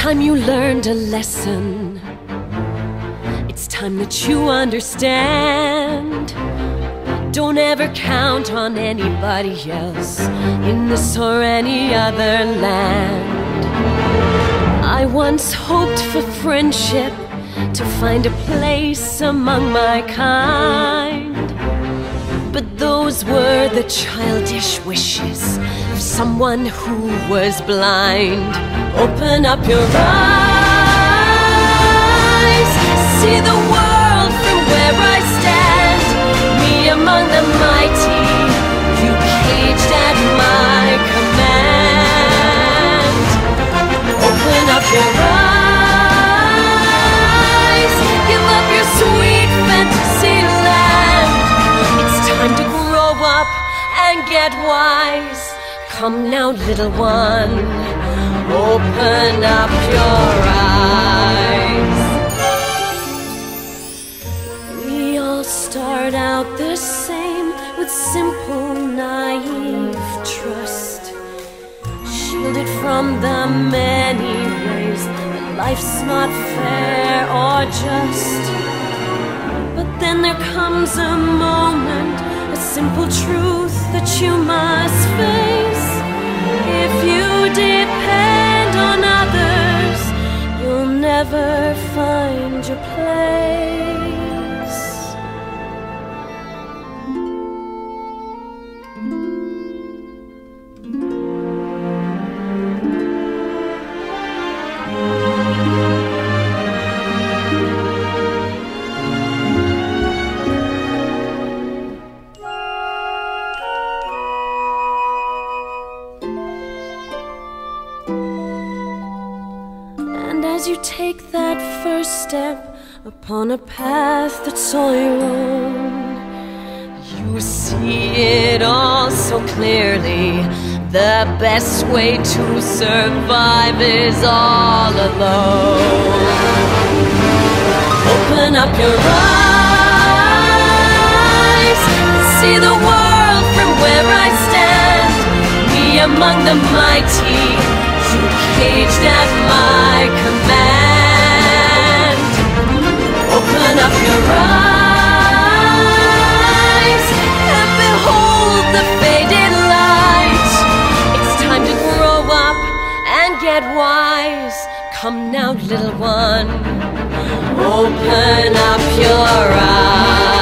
time you learned a lesson. It's time that you understand. Don't ever count on anybody else in this or any other land. I once hoped for friendship, to find a place among my kind. But those were the childish wishes of someone who was blind. Open up your eyes, see the world from where I stand. Me among the mighty, you caged at my command. Open up your eyes, give up your sweet fantasy land. It's time to grow up and get wise. Come now, little one, open up your eyes. We all start out the same, with simple, naive trust, shielded from the many ways that life's not fair or just. But then there comes a moment, a simple truth that you must face. If you depend on others, you'll never find your place. As you take that first step upon a path that's all your own, you see it all so clearly. The best way to survive is all alone. Open up your eyes, see the world from where I stand. Me among the mighty, you caged at my command. Open up your eyes and behold the faded light. It's time to grow up and get wise. Come now, little one, open up your eyes.